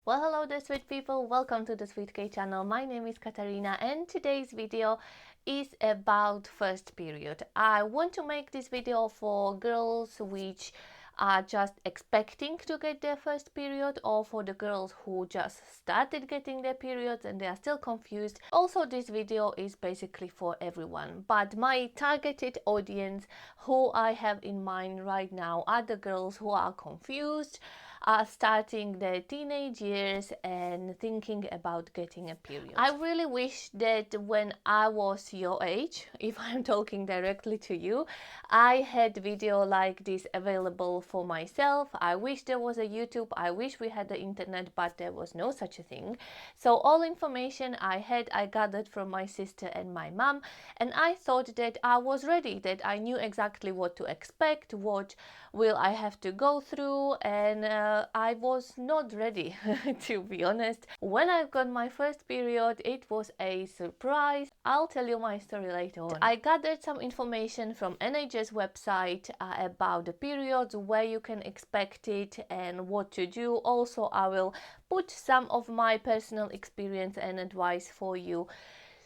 Well, hello there, sweet people. Welcome to the Sweet K channel. My name is Katarina, and today's video is about first period. I want to make this video for girls which are just expecting to get their first period, or for the girls who just started getting their periods and they are still confused. Also, this video is basically for everyone, but my targeted audience who I have in mind right now are the girls who are confused, are starting their teenage years and thinking about getting a period. I really wish that when I was your age, if I'm talking directly to you, I had video like this available for myself. I wish there was a YouTube, I wish we had the internet, but there was no such a thing. So all information I had, I gathered from my sister and my mom, and I thought that I was ready, that I knew exactly what to expect, what will I have to go through, and I was not ready to be honest. When I got my first period, it was a surprise. I'll tell you my story later on. I gathered some information from NHS website about the periods, where you can expect it and what to do. Also, I will put some of my personal experience and advice for you,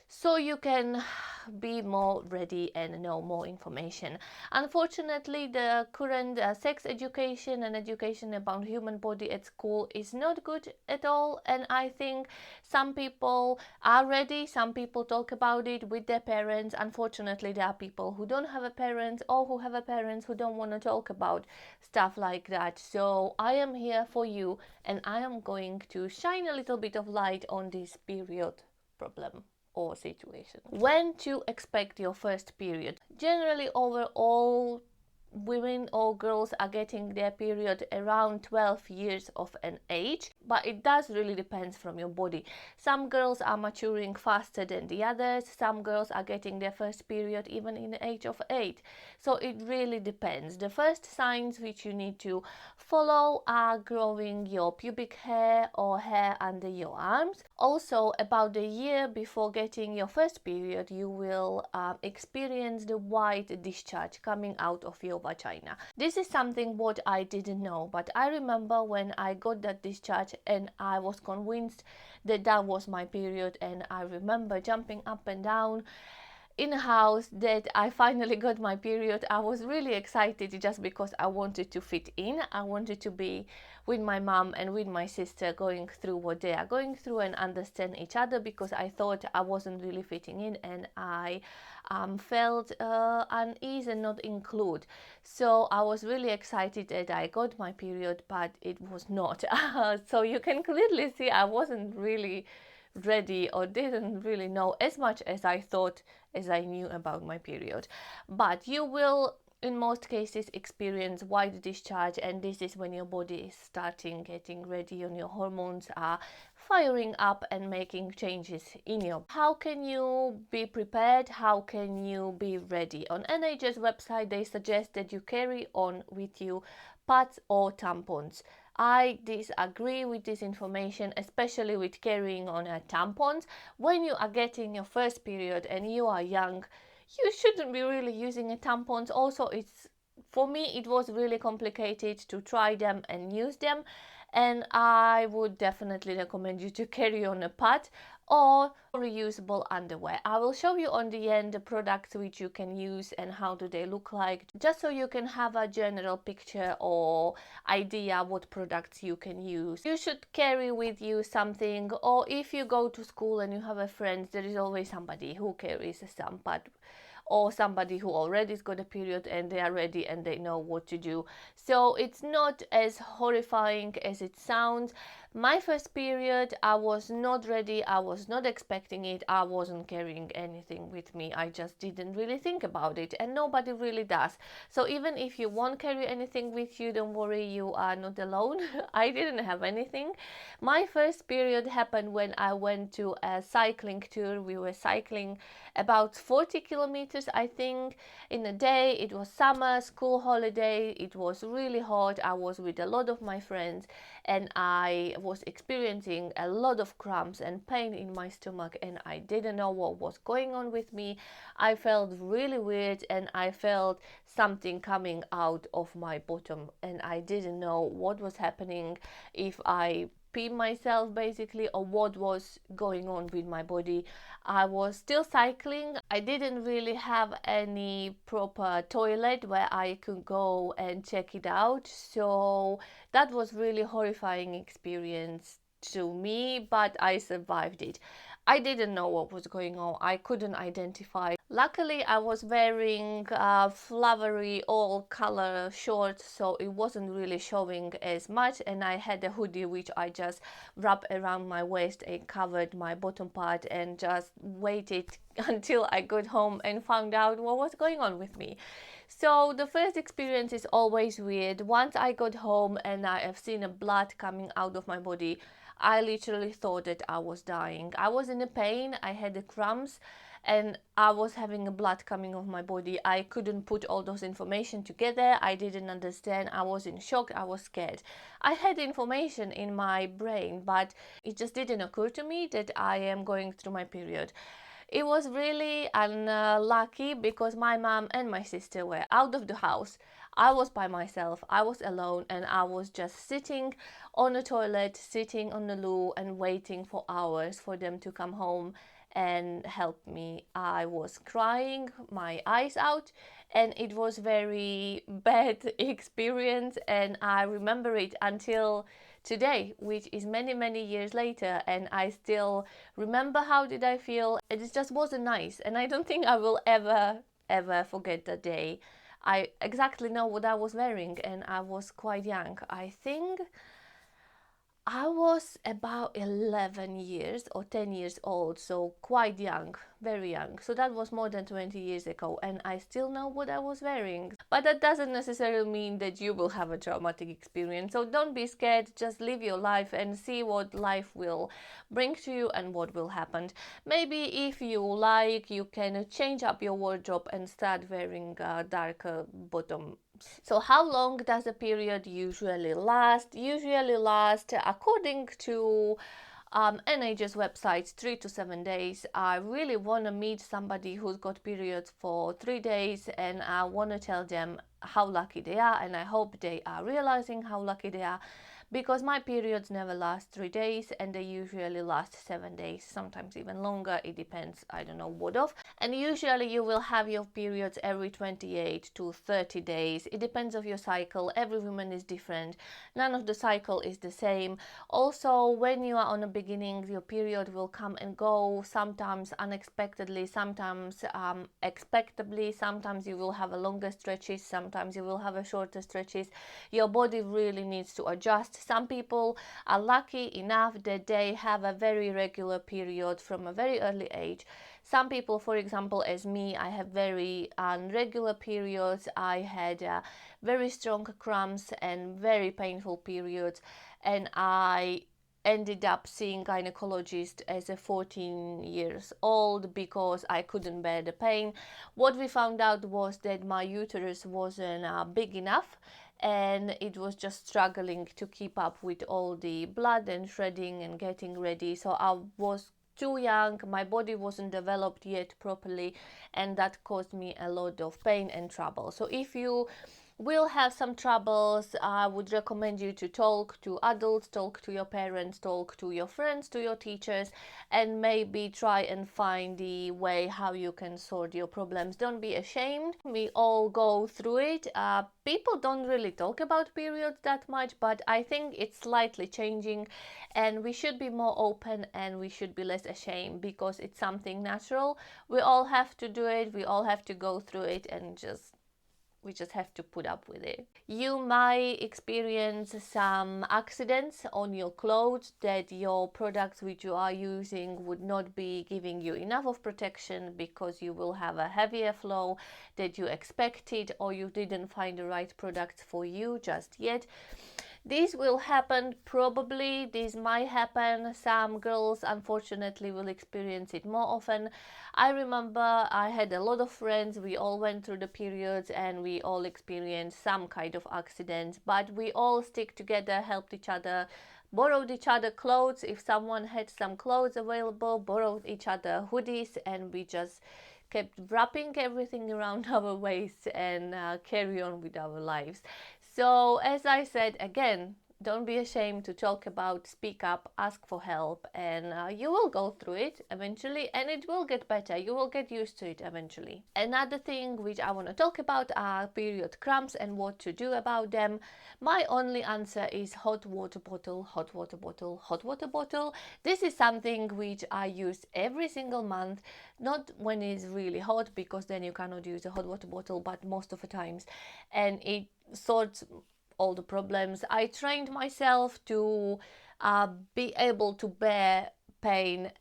so you can be more ready and know more information. Unfortunately, the current sex education and education about human body at school is not good at all, and I think some people are ready, some people talk about it with their parents. Unfortunately, there are people who don't have a parent, or who have a parents who don't want to talk about stuff like that. So I am here for you, and I am going to shine a little bit of light on this period problem or situation. When to expect your first period? Generally, overall, women or girls are getting their period around 12 years of an age, but it does really depends from your body. Some girls are maturing faster than the others. Some girls are getting their first period even in the age of 8. So it really depends. The first signs which you need to follow are growing your pubic hair or hair under your arms. Also, about a year before getting your first period, you will experience the white discharge coming out of your vagina. This is something what I didn't know, but I remember when I got that discharge and I was convinced that that was my period, and I remember jumping up and down in a house that I finally got my period. I was really excited just because I wanted to fit in. I wanted to be with my mom and with my sister going through what they are going through and understand each other, because I thought I wasn't really fitting in, and I felt uneasy and not included. So I was really excited that I got my period, but it was not. So you can clearly see I wasn't really ready, or didn't really know as much as I thought as I knew about my period. But you will in most cases experience white discharge, and this is when your body is starting getting ready and your hormones are firing up and making changes in your. How can you be prepared? How can you be ready? On NHS website they suggest that you carry on with you pads or tampons. I disagree with this information, especially with carrying on tampons. When you are getting your first period and you are young, you shouldn't be really using a tampons. Also, for me it was really complicated to try them and use them, and I would definitely recommend you to carry on a pad or reusable underwear. I will show you on the end the products which you can use and how do they look like, just so you can have a general picture or idea what products you can use. You should carry with you something, or if you go to school and you have a friend, there is always somebody who carries some pad, or somebody who already has got a period and they are ready and they know what to do. So it's not as horrifying as it sounds. My first period, I was not ready, I was not expecting it, I wasn't carrying anything with me, I just didn't really think about it, and nobody really does. So even if you won't carry anything with you, don't worry, you are not alone. I didn't have anything. My first period happened when I went to a cycling tour. We were cycling about 40 kilometers, I think, in a day. It was summer, school holiday, it was really hot. I was with a lot of my friends, and I was experiencing a lot of cramps and pain in my stomach, and I didn't know what was going on with me. I felt really weird, and I felt something coming out of my bottom, and I didn't know what was happening, if I pee myself basically, or what was going on with my body. I was still cycling. I didn't really have any proper toilet where I could go and check it out, so that was really horrifying experience to me, but I survived it. I didn't know what was going on. I couldn't identify. Luckily, I was wearing flowery all color shorts, so it wasn't really showing as much, and I had a hoodie which I just wrapped around my waist and covered my bottom part, and just waited until I got home and found out what was going on with me. So the first experience is always weird. Once I got home and I have seen a blood coming out of my body, I literally thought that I was dying. I was in a pain, I had the cramps, and I was having a blood coming off my body. I couldn't put all those information together. I didn't understand. I was in shock. I was scared. I had information in my brain, but it just didn't occur to me that I am going through my period. It was really unlucky because my mom and my sister were out of the house. I was by myself, I was alone, and I was just sitting on the toilet, sitting on the loo, and waiting for hours for them to come home and help me. I was crying my eyes out, and it was very bad experience, and I remember it until today, which is many many years later, and I still remember how did I feel. It just wasn't nice, and I don't think I will ever forget that day. I exactly know what I was wearing, and I was quite young. I think I was about 11 years or 10 years old, so quite young, very young. So that was more than 20 years ago, and I still know what I was wearing. But that doesn't necessarily mean that you will have a traumatic experience. So don't be scared, just live your life and see what life will bring to you and what will happen. Maybe if you like, you can change up your wardrobe and start wearing darker bottom. So how long does a period usually last? Usually last, according to NHS websites, 3 to 7 days. I really want to meet somebody who's got periods for 3 days, and I want to tell them how lucky they are, and I hope they are realizing how lucky they are, because my periods never last 3 days, and they usually last 7 days, sometimes even longer. It depends, I don't know what of. And usually you will have your periods every 28 to 30 days. It depends of your cycle. Every woman is different. None of the cycle is the same. Also, when you are on the beginning, your period will come and go, sometimes unexpectedly, sometimes expectably. Sometimes you will have a longer stretches, sometimes you will have a shorter stretches. Your body really needs to adjust. Some people are lucky enough that they have a very regular period from a very early age. Some people, for example, as me, I have very irregular periods. I had very strong cramps and very painful periods, and I ended up seeing gynecologist as a 14 years old because I couldn't bear the pain. What we found out was that my uterus wasn't big enough, and it was just struggling to keep up with all the blood and shredding and getting ready. So I was too young, my body wasn't developed yet properly, and that caused me a lot of pain and trouble. So if you will have some troubles, I would recommend you to talk to adults, talk to your parents, talk to your friends, to your teachers, and maybe try and find the way how you can sort your problems. Don't be ashamed. We all go through it. People don't really talk about periods that much, but I think it's slightly changing, and we should be more open and we should be less ashamed because it's something natural. We all have to do it. We all have to go through it, and we just have to put up with it. You might experience some accidents on your clothes, that your products which you are using would not be giving you enough of protection because you will have a heavier flow that you expected, or you didn't find the right products for you just yet. This will happen probably, this might happen. Some girls unfortunately will experience it more often. I remember I had a lot of friends, we all went through the periods and we all experienced some kind of accident, but we all stick together, helped each other, borrowed each other clothes. If someone had some clothes available, borrowed each other hoodies, and we just kept wrapping everything around our waist and carry on with our lives. So as I said, again, Don't be ashamed to talk about, speak up, ask for help, and you will go through it eventually, and it will get better. You will get used to it eventually. Another thing which I want to talk about are period cramps and what to do about them. My only answer is hot water bottle, hot water bottle, hot water bottle. This is something which I use every single month, not when it's really hot, because then you cannot use a hot water bottle, but most of the times, and it sorts all the problems. I trained myself to be able to bear pain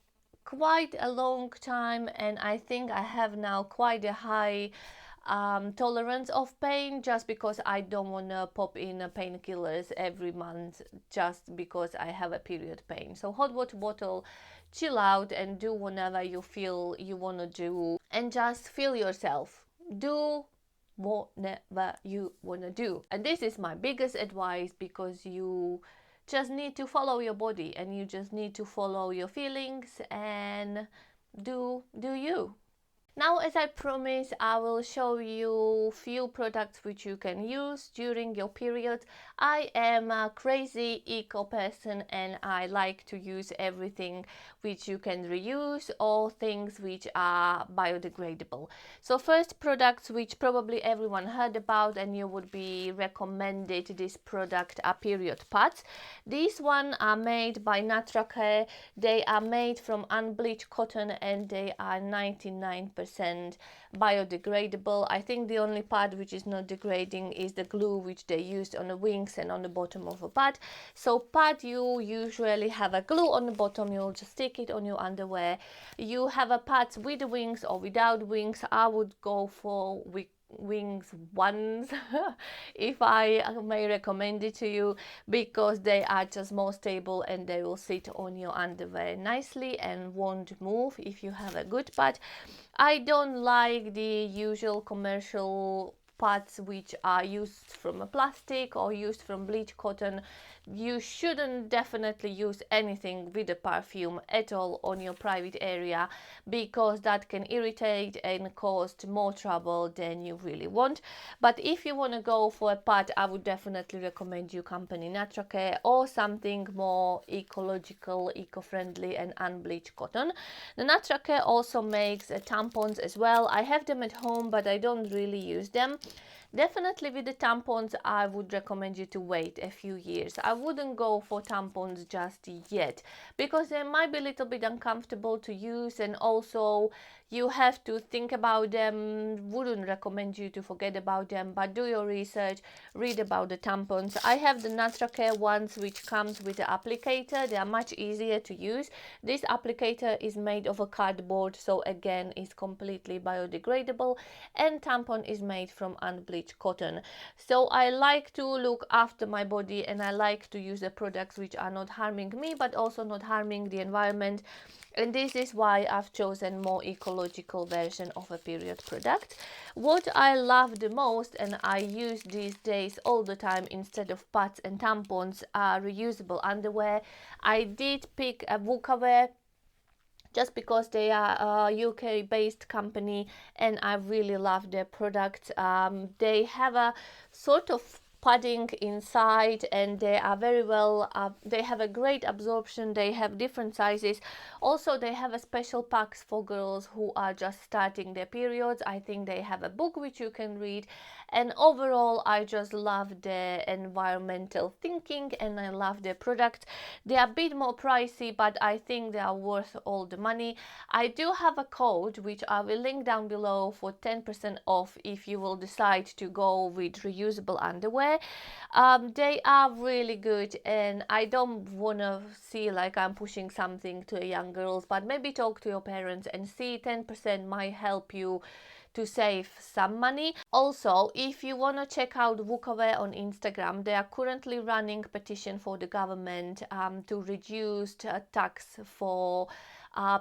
quite a long time, and I think I have now quite a high tolerance of pain, just because I don't want to pop in painkillers every month just because I have a period pain. So hot water bottle, chill out and do whatever you feel you want to do, and just feel yourself. Do whatever you want to do. And this is my biggest advice, because you just need to follow your body, and you just need to follow your feelings and do you. Now, as I promised, I will show you few products which you can use during your period. I am a crazy eco person, and I like to use everything which you can reuse or things which are biodegradable. So first, products which probably everyone heard about and you would be recommended this product are period pads. These one are made by WUKA-KATARINA. They are made from unbleached cotton, and they are 99% biodegradable. I think the only part which is not degrading is the glue which they used on the wings and on the bottom of a pad. So pad, you usually have a glue on the bottom, you'll just stick it on your underwear. You have a pads with the wings or without wings. I would go for wings ones if I may recommend it to you, because they are just more stable and they will sit on your underwear nicely and won't move if you have a good pad. I don't like the usual commercial pads which are used from a plastic or used from bleached cotton. You shouldn't definitely use anything with a perfume at all on your private area, because that can irritate and cause more trouble than you really want. But if you want to go for a pad, I would definitely recommend you company WUKA-KATARINA or something more ecological, eco-friendly and unbleached cotton. The WUKA-KATARINA also makes tampons as well. I have them at home, but I don't really use them. Definitely with the tampons, I would recommend you to wait a few years. I wouldn't go for tampons just yet, because they might be a little bit uncomfortable to use, and also you have to think about them. Wouldn't recommend you to forget about them, but do your research, read about the tampons. I have the WUKA-KATARINA ones which comes with the applicator. They are much easier to use. This applicator is made of a cardboard, so again is completely biodegradable, and tampon is made from unbleached cotton. So I like to look after my body, and I like to use the products which are not harming me but also not harming the environment, and this is why I've chosen more ecological version of a period product. What I love the most, and I use these days all the time instead of pads and tampons, are reusable underwear. I did pick a WUKA just because they are a UK based company, and I really love their product. They have a sort of padding inside, and they are very well, they have a great absorption. They have different sizes. Also, they have a special packs for girls who are just starting their periods. I think they have a book which you can read, and overall I just love their environmental thinking, and I love their product. They are a bit more pricey, but I think they are worth all the money. I do have a code which I will link down below for 10% off if you will decide to go with reusable underwear. They are really good, and I don't want to see like I'm pushing something to young girls, but maybe talk to your parents and see. 10% might help you to save some money. Also, if you want to check out WUKA on Instagram, they are currently running petition for the government to reduce tax for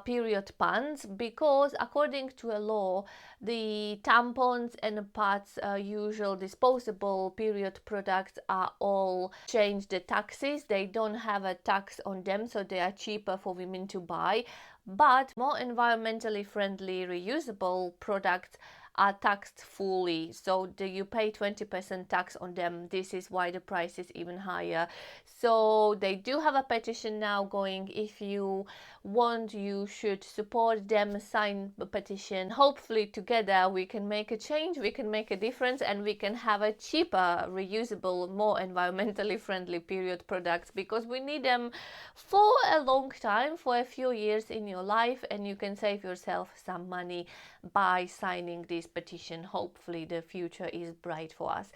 period pads, because according to a law, the tampons and pads, usual disposable period products, are all changed the taxes. They don't have a tax on them, so they are cheaper for women to buy. But more environmentally friendly reusable products are taxed fully, so you pay 20% tax on them. This is why the price is even higher. So they do have a petition now going. If you want, you should support them, sign a petition. Hopefully together we can make a change, we can make a difference, and we can have a cheaper, reusable, more environmentally friendly period products, because we need them for a long time, for a few years in your life, and you can save yourself some money by signing this petition. Hopefully the future is bright for us.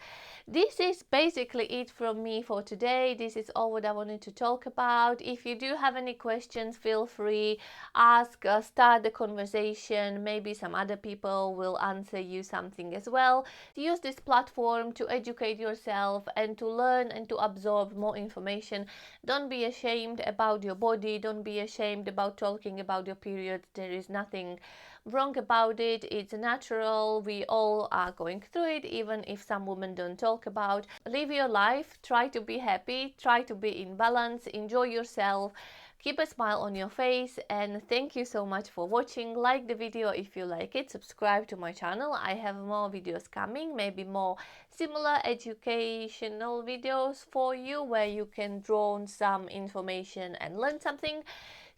This is basically it from me for today. This is all what I wanted to talk about. If you do have any questions, feel free, ask, start the conversation. Maybe some other people will answer you something as well. Use this platform to educate yourself and to learn and to absorb more information. Don't be ashamed about your body. Don't be ashamed about talking about your period. There is nothing wrong about it. It's natural. We all are going through it, even if some women don't talk about. Live your life, try to be happy, try to be in balance, enjoy yourself, keep a smile on your face, and thank you so much for watching. Like the video if you like it, subscribe to my channel. I have more videos coming, maybe more similar educational videos for you, where you can draw on some information and learn something.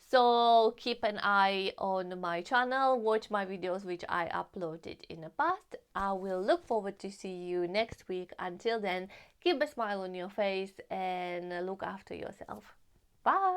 So keep an eye on my channel, watch my videos which I uploaded in the past. I will look forward to see you next week. Until then, keep a smile on your face and look after yourself. Bye!